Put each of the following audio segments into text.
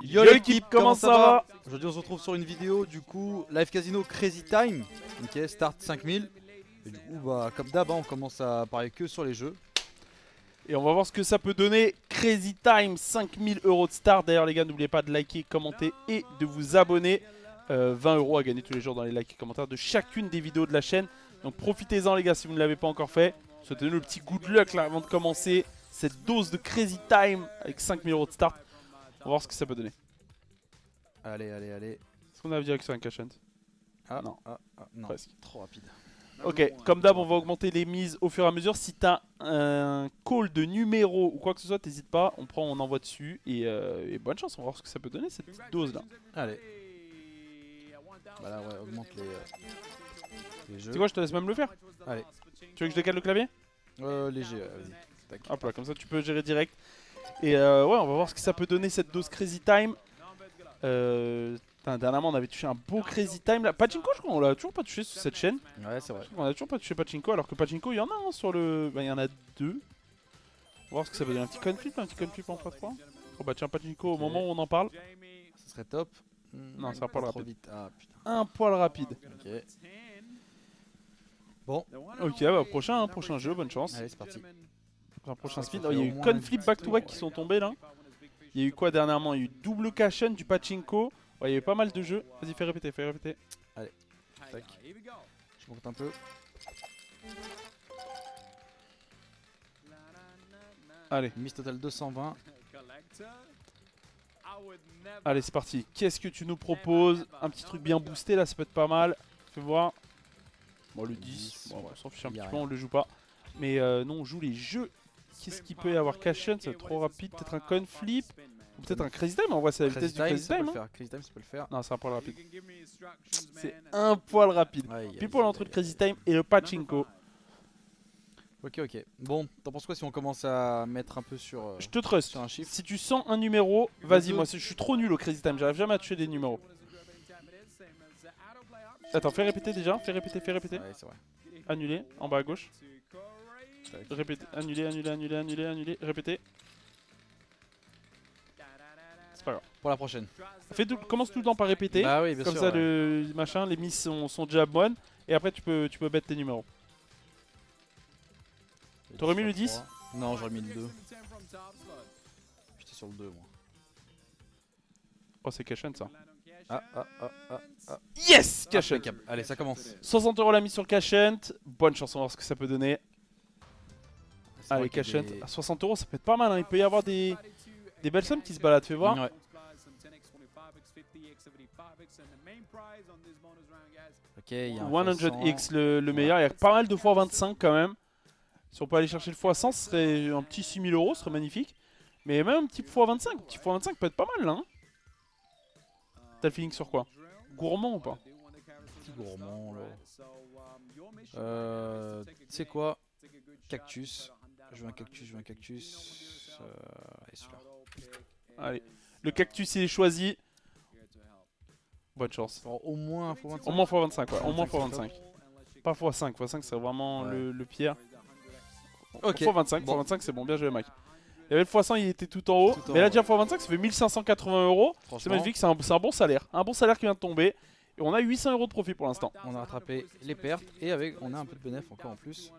Yo l'équipe, comment ça va? Aujourd'hui on se retrouve sur une vidéo du coup Live Casino Crazy Time. Ok, start 5000. Et du coup bah comme d'hab on commence à parler que sur les jeux. Et on va voir ce que ça peut donner. Crazy Time, 5000 € de start. D'ailleurs les gars, n'oubliez pas de liker, commenter et de vous abonner. 20 € à gagner tous les jours dans les likes et commentaires de chacune des vidéos de la chaîne. Donc profitez-en les gars si vous ne l'avez pas encore fait. Souhaitez-nous le petit good luck là avant de commencer cette dose de Crazy Time avec 5000 € de start. On va voir ce que ça peut donner. Allez. Est-ce qu'on a direction un cash hunt? Non. Non, Presque. trop rapide. Ok, comme d'hab, on va augmenter les mises au fur et à mesure. Si t'as un call de numéro ou quoi que ce soit, t'hésites pas, on envoie dessus. Et bonne chance, on va voir ce que ça peut donner cette petite dose là. Allez. Bah là ouais, augmente les jeux. C'est quoi, je te laisse même le faire. Allez. Tu veux que je décale le clavier? Léger, vas-y. Tac. Hop là, comme ça tu peux gérer direct. Et ouais, on va voir ce que ça peut donner cette dose Crazy Time. Dernièrement, on avait touché un beau Crazy Time là. Pachinko, je crois, on l'a toujours pas touché sur cette chaîne. Ouais, c'est vrai. On a toujours pas touché Pachinko, alors que Pachinko, il y en a un sur le. Bah, il y en a deux. On va voir ce que ça peut donner. Un petit conflip en x3. Oh bah tiens, Pachinko, au moment où on en parle. Ça serait top. Non, c'est un poil trop rapide. vite. Ah putain. Un poil rapide. Ok. Bon, Ok, bah prochain jeu, bonne chance. allez c'est parti. Un prochain Ça speed. fait Oh, il y a au eu moins conflip une back-to-back victoire, qui sont tombés là. Il y a eu quoi dernièrement? Il y a eu double cashen du Pachinko. Ouais, il y a eu pas mal de jeux. Vas-y, fais répéter. Tac. Je monte un peu. Allez, Mise totale 220. allez, c'est parti. Qu'est-ce que tu nous proposes? Un petit truc bien boosté là, ça peut être pas mal. Fais voir. Bon, le 10, bon, on s'en fiche un petit peu, on le joue pas. Mais non, on joue les jeux. Qu'est-ce qu'il peut y avoir? Cashen, c'est trop rapide. Peut-être un coin flip. Ou peut-être un Crazy Time. On voit c'est la vitesse du Crazy Time. Hein. Crazy Time, ça peut le faire. Non, c'est un poil rapide. C'est un poil rapide. Puis pour entre le Crazy Time et le Pachinko. Ok. Bon, t'en penses quoi si on commence à mettre un peu sur, Je te trust. sur un chiffre? Si tu sens un numéro, vas-y. Moi, je suis trop nul au Crazy Time. J'arrive jamais à toucher des numéros. Attends, fais répéter déjà. Fais répéter. Ouais, c'est vrai. Annuler, en bas à gauche. Tac. Répéter, annuler, répéter. C'est pas grave. Pour la prochaine. Commence tout le temps par répéter. Bah oui, bien Comme sûr. ça, ouais. le machin, les mises sont déjà bonnes. Et après, tu peux mettre tes numéros. T'aurais mis le 10? Non, j'aurais mis le 2. J'étais sur le 2 moi. Oh, c'est Cashen ça. Ah. Yes, Cashen. Impeccable. Allez, ça commence. 60 € la mise sur Cashen. Bonne chance, on va voir ce que ça peut donner. C'est Allez, vrai qu'il y a Cashen. des- À 60 € ça peut être pas mal. Hein. Il peut y avoir des belles sommes qui se baladent. Fais voir. Ouais. Ok, il y a un 100x le meilleur. Il y a pas mal de fois 25 quand même. Si on peut aller chercher le x100, ce serait un petit 6000 €, ce serait magnifique. Mais même un petit x25, peut être pas mal là. Hein. T'as le feeling sur quoi? Gourmand ou pas? petit gourmand là. Tu sais quoi? Cactus. Je veux un cactus. Et celui-là. Allez, le cactus il est choisi. Bonne chance. Au moins un x25. Au moins x25, ouais. Au moins x25, x25. Pas x5. x5 c'est vraiment Ouais. le pire. Ok. x25, Bon. x25 c'est bon, bien joué Mike. Il y avait le x100, il était tout en haut. Tout en Mais là haut, déjà x25 ça fait 1580 €. C'est Franchement, magnifique, c'est un bon salaire. Un bon salaire qui vient de tomber. Et on a 800 € de profit pour l'instant. on a rattrapé les pertes et on a un peu de bénéf encore en plus.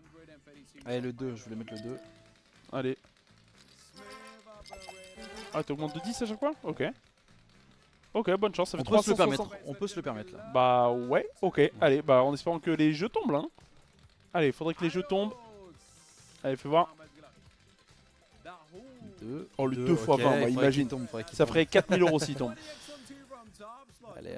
Allez, le 2, je voulais mettre le 2. Allez. Ah, t'augmentes de 10 à chaque fois? Ok. Ok, bonne chance, ça fait On peut se le 360. permettre. On peut se le permettre là. Bah ouais, ok. Allez, bah en espérant que les jeux tombent là. Hein. Allez, faudrait que les jeux tombent. Allez, fais voir. 2. Oh, le 2 x 20, bah, imagine. Ça ferait 4000 € s'il tombe. Allez.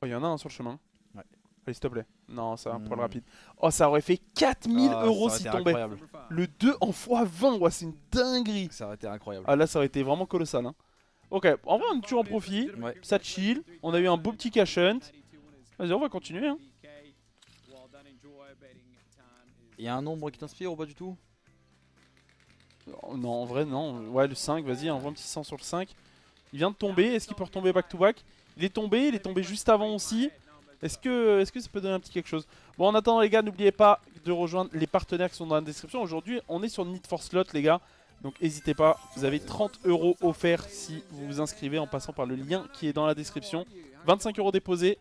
Oh, il y en a un sur le chemin. Ouais. Allez, s'il te plaît. Non, c'est un poil Hmm. rapide. Oh, ça aurait fait 4000 Ah, € ça aurait s'il été tombait. incroyable. Le 2 en x20, ouais, c'est une dinguerie. Ça aurait été incroyable. Ah, là, ça aurait été vraiment colossal. Hein. Ok, en vrai, on est toujours en profit. Ouais. Ça chill. On a eu un beau petit cash hunt. Vas-y, on va continuer. Hein. Il y a un nombre qui t'inspire ou pas du tout? Oh, non, en vrai, non. Ouais, le 5, vas-y, envoie un petit 100 sur le 5. Il vient de tomber. Est-ce qu'il peut retomber back-to-back? Il est tombé juste avant aussi. Est-ce que ça peut donner un petit quelque chose? Bon, en attendant, les gars, n'oubliez pas de rejoindre les partenaires qui sont dans la description. Aujourd'hui, on est sur Need for Slot, les gars. Donc n'hésitez pas, vous avez 30 € offerts si vous vous inscrivez en passant par le lien qui est dans la description. 25 € déposés,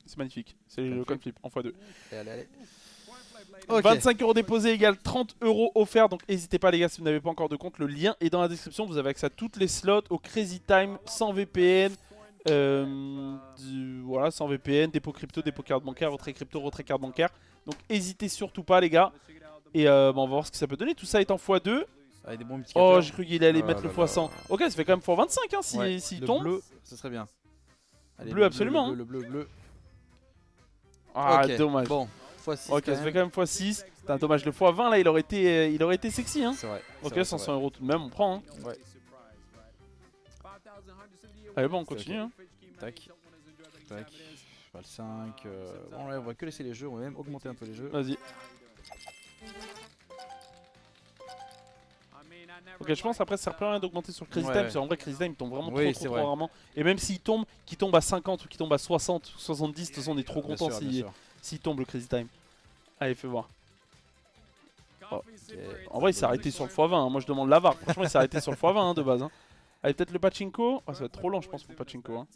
c'est magnifique, c'est le coin flip en x2. Allez. Ok. 25 € déposés égale 30 € offerts, donc n'hésitez pas les gars si vous n'avez pas encore de compte, le lien est dans la description, vous avez accès à toutes les slots, au Crazy Time, sans VPN, voilà, sans VPN, dépôt crypto, dépôt carte bancaire, retrait crypto, retrait carte bancaire, donc n'hésitez surtout pas les gars, et on va voir ce que ça peut donner, tout ça est en x2. Avec des bons petits Oh, capteurs. j'ai cru qu'il allait Oh mettre là le là x100. Ok, ça fait quand même x25 hein, s'il le tombe. bleu, ce serait bien. Allez, Bleu, absolument, Le bleu. Ah, Ok, dommage. Bon, x6. Ok, ça fait quand même x6. Putain, dommage, le x20 là, il aurait été sexy. Hein. C'est vrai. Ok, c'est 500 vrai. € tout de même, on prend. Hein. Ouais. Allez, bon, on continue. Hein. Tac. Pas le 5. Bon, là, on va que laisser les jeux, on va même augmenter un peu les jeux. Vas-y. Ok, je pense après ça sert plus à rien d'augmenter sur le Crazy Ouais, Time, ouais. parce qu'en vrai Crazy Time tombe vraiment Oui, trop c'est vrai. rarement. Et même s'il tombe, qu'il tombe à 50 ou qu'il tombe à 60 ou 70, de toute façon on est trop Bien content sûr, bien sûr. s'il tombe le Crazy Time. Allez, fais voir. Oh. Ok. En vrai il s'est arrêté sur le x20, hein. Moi je demande la VAR, franchement il s'est arrêté sur le x20 hein, de base. Hein. Allez, peut-être le pachinko. Oh, ça va être trop lent je pense pour le pachinko. Hein.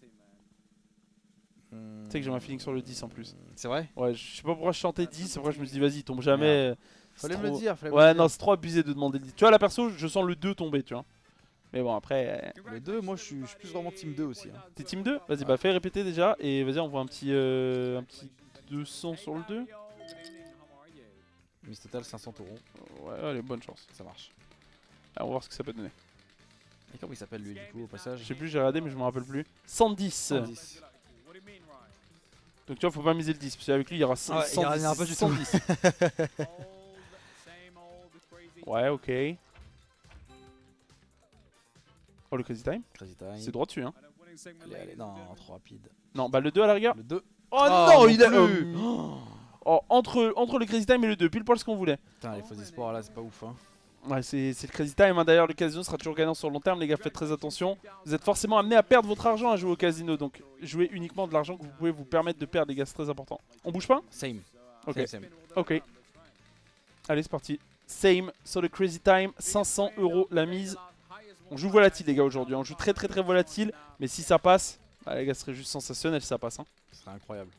Tu sais que j'ai ma feeling sur le 10 en plus. C'est vrai? Ouais, je sais pas pourquoi je chantais 10, après je me suis dit vas-y, tombe jamais. Fallait C'est me le trop- dire. Ouais, non, c'est trop abusé de demander le 10. Tu vois, là perso, je sens le 2 tomber, tu vois. Mais bon, après. Les deux, moi je suis plus vraiment team 2 aussi. Hein. T'es team 2? Vas-y, bah fais répéter déjà. Et vas-y, on voit un petit 200 sur le 2. Mise totale 500 €. Ouais, allez, bonne chance. Ça marche. Alors, on va voir ce que ça peut donner. Et comment il s'appelle lui du coup au passage? Je sais plus, j'ai regardé, mais je me rappelle plus. 110. 110. Donc tu vois, faut pas miser le 10. Parce qu'avec lui, il y aura 100, Ah ouais, il y aura pas du tout. 110. Ouais, ok. Oh, le Crazy Time. Crazy Time. C'est droit dessus, hein. Allez, non, trop rapide. Non, bah le 2 à la rigueur. Le 2. Oh Oh, non, non il a. plus. Oh, entre le Crazy Time et le 2, pile poil ce qu'on voulait. Putain, les faux espoirs là, c'est pas ouf. Hein. Ouais, c'est le Crazy Time. Hein. D'ailleurs, le casino sera toujours gagnant sur le long terme. Les gars, faites très attention. Vous êtes forcément amené à perdre votre argent à jouer au casino. Donc, jouez uniquement de l'argent que vous pouvez vous permettre de perdre, les gars. C'est très important. On bouge pas? Same. Ok. Same. Ok. Allez, c'est parti. Same sur le Crazy Time. 500 € la mise. On joue volatile, les gars, aujourd'hui. On joue très volatile. Mais si ça passe, bah, les gars, ce serait juste sensationnel si ça passe. Hein. Ce serait incroyable.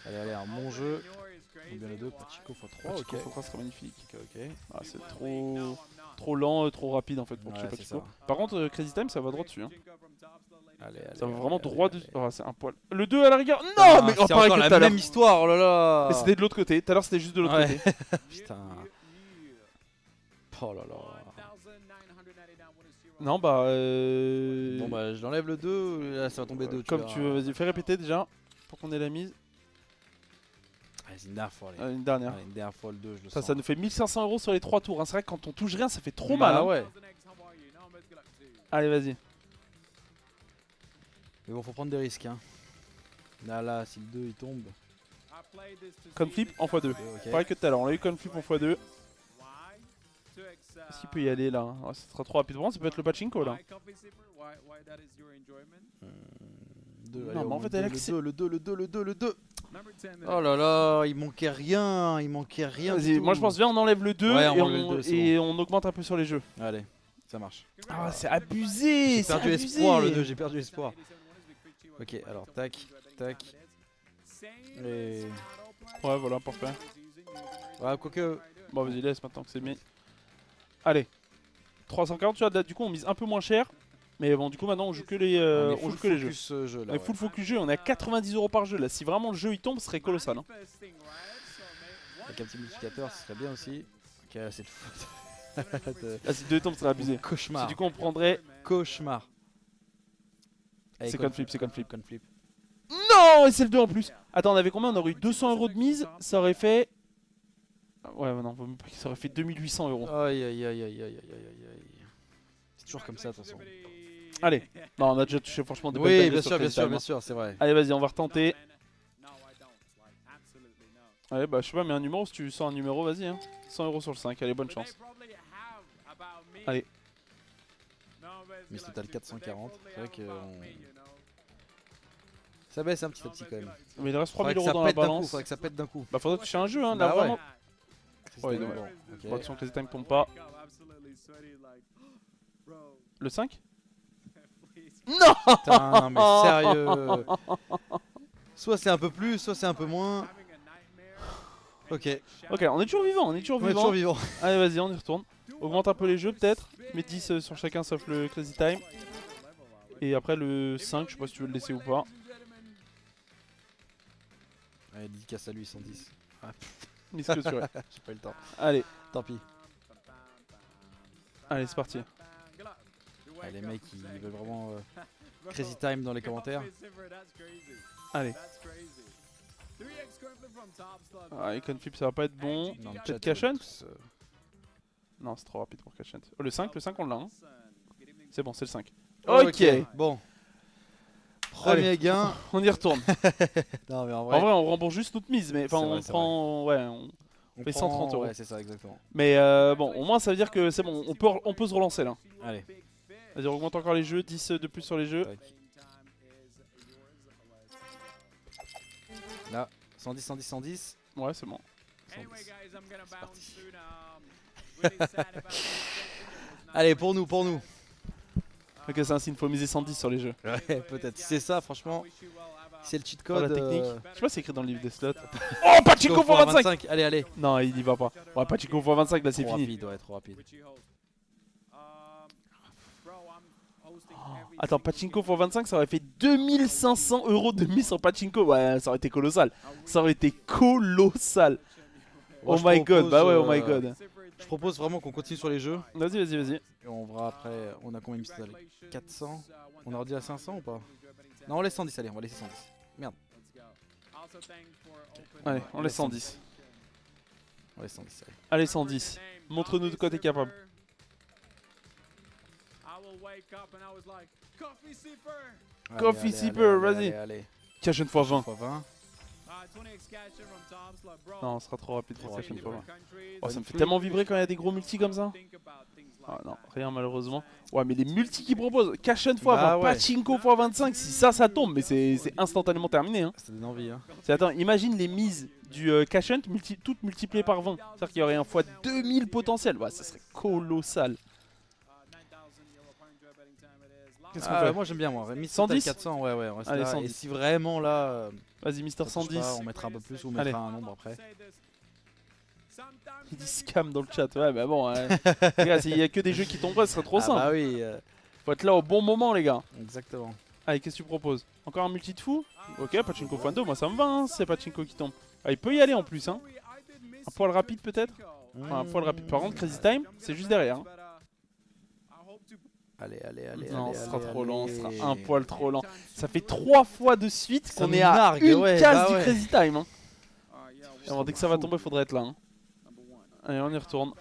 Allez, un bon jeu. Donc bien le 2, Pachinko x3, ok. Pachinko x3 serait magnifique. Ok. Ah, c'est trop lent, trop rapide en fait pour Ouais, tuer c'est Pachinko. ça. Par contre, Crazy Time, ça va droit dessus. Hein. Allez, Ça va vraiment allez, droit allez. dessus. Oh, c'est un poil. Le 2 à la rigueur. Non, Ah, mais c'est pareil encore que la tout à l'heure. même histoire, oh là là. Mais c'était de l'autre côté. Tout à l'heure, c'était juste de l'autre Ouais. côté. Putain. Oh là là. Non, bah. Bon bah je l'enlève le 2, là ça va tomber 2. Comme tu veux, vas-y, fais répéter déjà. Pour qu'on ait la mise. C'est une dernière fois. Allez. Une dernière. Allez, une dernière fois le 2, je le Ça, sens. ça nous fait 1500 € sur les 3 tours. Hein. C'est vrai que quand on touche rien, ça fait trop Bah mal. Hein. ouais. Allez, vas-y. Mais bon, faut prendre des risques. Hein. Là, si le 2 il tombe. Conflip en x2. Ok. Pareil que tout à l'heure. On a eu conflip en x2. Est-ce qu'il peut y aller là? Ouais, ça sera trop rapide pour moi. Ça peut être le pachinko là. Deux, Non, mais en fait, elle a accès- le 2. Oh là là, il manquait rien. Il manquait rien. Vas-y, du moi tout. je pense bien on enlève le 2 Ouais, et, on enlève le 2, c'est et on augmente un peu sur les jeux. Allez, ça marche. Ah, c'est abusé! J'ai C'est perdu abusé. espoir le 2, j'ai perdu espoir. Ok, alors tac. Et. Ouais, voilà, parfait. Ouais, quoique. Bon, vas-y, laisse maintenant que c'est mis. Allez, 340, tu vois, là, du coup on mise un peu moins cher. Mais bon, du coup maintenant on joue que les, on est on full joue que les jeux. focus, jeu, là, On est full focus jeu, on est à 90 € par jeu là. Si vraiment le jeu il tombe, ce serait colossal. Hein. Avec un petit multiplicateur, ce serait bien aussi. Ok, c'est le foot. Là, si le 2 tombe, ce serait abusé. Cauchemar. Si du coup on prendrait. Cauchemar. Allez, C'est conflip, c'est conflip. Conflip. Non! Et c'est le 2 en plus! Attends, on avait combien? On aurait eu 200 € de mise, ça aurait fait. Ouais, non, vaut mieux pas, ça aurait fait 2800 €. Aïe aïe aïe aïe aïe aïe aïe aïe. C'est toujours comme ça de toute façon. Allez, non, on a déjà touché franchement des Oui, belles bien dingueries sur sûr, bien Crazy sûr, Time, bien hein. sûr, c'est vrai. Allez, vas-y, on va retenter. Allez, bah je sais pas, mais un numéro, si tu sens un numéro, vas-y. Hein. 100 € sur le 5, allez, bonne chance. Allez. Mise totale 440. C'est vrai que. Ça baisse un petit à petit quand même. Mais il reste 3000 Faudrait que € ça dans la pète d'un coup, balance. faudrait que ça pète d'un coup. Bah faudrait toucher un jeu, hein, Bah là ouais. vraiment. Ouais, Time, ouais. bon, ok. Bon, attention, Crazy Time tombe pas. Le 5? Non. Putain, non mais sérieux. Soit c'est un peu plus, soit c'est un peu moins. Ok, Ok, on est toujours vivant, on est toujours on est vivant. toujours vivant. Allez, vas-y, on y retourne. Augmente un peu les jeux peut-être. Mets 10 sur chacun sauf le Crazy Time. Et après le 5, je sais pas si tu veux le laisser ou pas. Allez, dédicace à lui, 110. Mais ce que tu veux. J'ai pas eu le temps. Allez, Tant pis. allez, c'est parti. Ah, les mecs ils veulent vraiment Crazy Time dans les commentaires. Allez. Ah, Icon Flip, ça va pas être bon. Dans le chat, Peut-être Cashant? tous, Non, c'est trop rapide pour Cashant. Oh, le 5 on l'a. Hein. C'est bon, c'est le 5. Ok, Ok. bon. Premier Allez. gain. On y retourne. Non mais en En vrai, vrai, on rembourse juste notre mise, mais enfin, C'est on vrai, c'est prend. Ouais, on fait 130 €. Ouais, c'est ça, exactement. Mais bon, au moins, ça veut dire que c'est bon, on peut se relancer là. Allez, Vas-y, on augmente encore les jeux, 10 de plus sur les jeux. tac. Là, 110, 110, 110. Ouais, c'est bon. 110. C'est parti. Allez, pour nous, pour nous. Ok, c'est un signe, faut miser 110 sur les jeux. Ouais, peut-être. Si c'est ça, franchement, c'est le cheat Oh, la code. technique. Je sais pas si c'est écrit dans le livre des slots. Oh, Pachinko Go x 25. Allez, allez. Non, il y va pas. Ouais, Pachinko x 25, là, c'est Trop fini. rapide, ouais, trop rapide. Attends, Pachinko x 25, ça aurait fait 2500 € de mise sur Pachinko. Ouais, ça aurait été colossal. Ça aurait été colossal. Moi, Oh je my god, propose, bah ouais, oh my god. Je propose vraiment qu'on continue sur les jeux. Vas-y, vas-y, vas-y. Et on verra après. On a combien mis ça? 400. On a redit à 500 ou pas? Non, on laisse 110, allez, on va laisser 110. Merde. Allez, on laisse 110. On laisse 110, allez. Allez, 110. Montre-nous de quoi t'es capable. Coffee Allez, Sipper, allez, vas-y. allez, allez. Cash fois 20. Fois 20. Non, ce sera trop rapide pour Trop Cash rapide, fois ouais. 20. Oh, ça me fait tellement vibrer quand il y a des gros multis comme ça. Ah non, rien malheureusement. Ouais, mais les multis qu'ils proposent, Cash fois 20, Bah ouais. Pachinko x 25, si ça tombe, mais c'est instantanément terminé. Hein. Ça donne envie, hein. Attends, imagine les mises du Cash Hunt toutes multipliées par 20. C'est-à-dire qu'il y aurait un fois 2000 potentiel. Ouais, ça serait colossal. Qu'est-ce qu'on fait? Moi j'aime bien, moi. Rémi, 110? 400, ouais, ouais, on reste Allez, là. 110. Et si vraiment là. Vas-y, Mister ça touche 110. pas, on mettra un peu plus ou on Allez. mettra un nombre après. Il dit scam dans le chat. Ouais, bah bon. Les gars, s'il y a que des jeux qui tomberaient, ce serait trop simple. Bah oui, Faut être là au bon moment, les gars. exactement. Allez, qu'est-ce que tu proposes? Encore un multi de fou? Ok, Pachinko x 2, moi ça me va, hein, c'est Pachinko qui tombe. Ah, il peut y aller en plus, hein. Un poil rapide peut-être? Enfin, un poil rapide. Par contre, Crazy Time, c'est juste derrière. Hein. Allez, allez, allez. Non, allez, ce sera allez, trop lent, ce allez. sera un poil trop lent. Ça fait 3 fois de suite Ça qu'on me est à nargue, une ouais, case bah du ouais. Crazy Time. Hein. Alors, dès que ça va tomber, faudrait être là. Hein. Allez, on y retourne.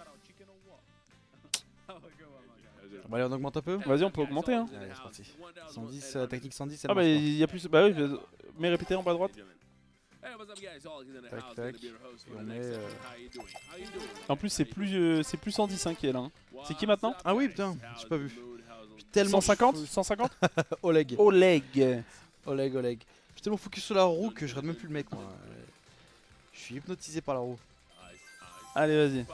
Bon, allez, on augmente un peu. Vas-y, on peut augmenter. Hein. Allez, c'est parti. 110, technique 110, elle Ah bah, marche il y a plus. Bah oui, mais répétez en bas à droite. Tac, tac. Et on met. En plus, c'est plus 110 hein, qui est là. Hein. C'est qui maintenant? Ah oui, putain, j'ai pas vu. Tellement 150 150 Oleg. Oleg. Oleg, Oleg. Je suis tellement focus sur la roue que je regarde même plus le mec, moi. Je suis hypnotisé par la roue. Allez, vas-y.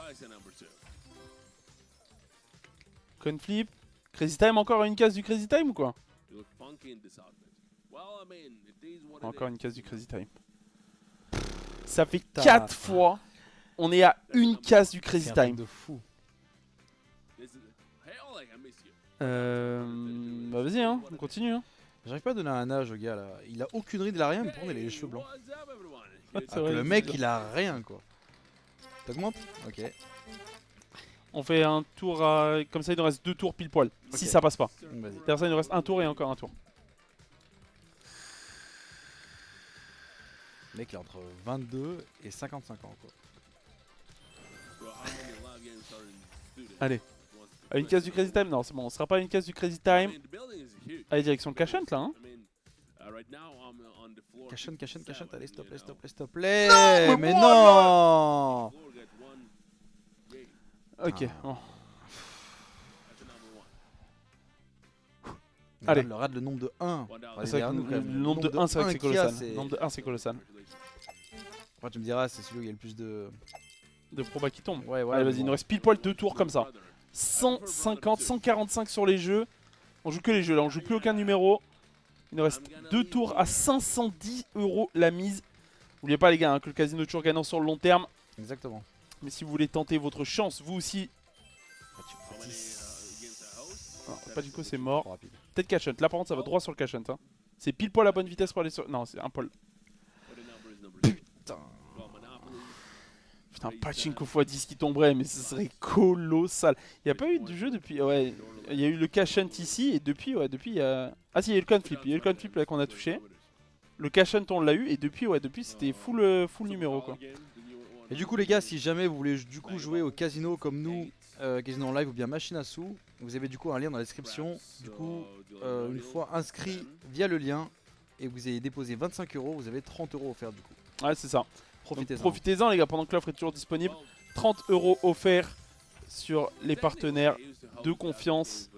Coin flip. Crazy Time, encore une case du Crazy Time ou quoi? Encore une case du Crazy Time. Ça fait Putain. 4 fois. On est à une case du Crazy C'est un truc Time. de fou. Bah vas-y, hein, on continue. Hein. J'arrive pas à donner un âge au gars là. Il a aucune ride, il a rien, mais pour contre il a les cheveux blancs. C'est Alors que vrai, le mec il a rien quoi. T'augmentes? Ok. On fait un tour à... Comme ça, il nous reste 2 tours pile poil. Si Ok. ça passe pas. Vas-y. Derrière ça, il nous reste un tour et encore un tour. Le mec il est entre 22 et 55 ans quoi. Allez. À une case du Crazy Time? Non, c'est bon, on sera pas à une case du Crazy Time. Allez, direction Cash Hunt là. Hein. Cachonne, cachonne, cachonne, allez stop, allez stop, allez stop, allez. Non, mais moi, non. Ok, Ah. bon. Allez. Allez. Le rad le nombre de 1. C'est vrai que le nombre de 1, c'est vrai que c'est colossal. Le nombre de 1, c'est colossal. Après tu me diras, c'est celui où il y a le plus de de proba qui tombent. Ouais, ouais. Allez, vas-y, il nous reste pile poil 2 tours comme ça. 150, 145 sur les jeux. On joue que les jeux là, on joue plus aucun numéro. Il nous reste 2 tours à 510 € la mise. N'oubliez pas les gars, hein, que le casino est toujours gagnant sur le long terme. Exactement. Mais si vous voulez tenter votre chance, vous aussi. Pachinko c'est mort. Trop rapide. Peut-être cash hunt. Là par contre ça va droit sur le cash hunt. Hein. C'est pile poil à bonne vitesse pour aller sur. Non, c'est un poil. Putain. Putain, Pachinko x10 qui tomberait, mais ce serait colossal. Il n'y a pas eu de jeu depuis. Ouais, il y a eu le cash hunt ici et depuis, ouais, depuis il y a. Ah si, il y a eu le coin flip. Il y a eu le coin flip là qu'on a touché. Le cash hunt on l'a eu et depuis, ouais, depuis c'était full numéro quoi. Et du coup les gars, si jamais vous voulez du coup jouer au casino comme nous, casino en live ou bien machine à sous, vous avez du coup un lien dans la description. Du coup, une fois inscrit via le lien et vous avez déposé 25 €, vous avez 30 € offerts du coup. Ouais, c'est ça. Profitez-en. Profitez-en les gars, pendant que l'offre est toujours disponible. 30 € offerts sur les partenaires de confiance.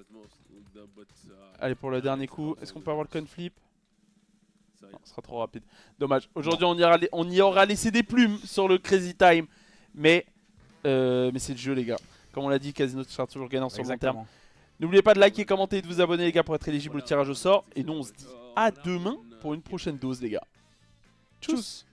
Allez, pour le dernier coup, est-ce qu'on peut avoir le coin flip? Non, ce sera trop rapide. Dommage. Aujourd'hui, on y aura laissé des plumes sur le Crazy Time. Mais c'est le jeu, les gars. Comme on l'a dit, Casino sera toujours gagnant sur le long terme. N'oubliez pas de liker, commenter et de vous abonner, les gars, pour être éligible au tirage au sort. Et nous, on se dit à demain pour une prochaine dose, les gars. Tchuss!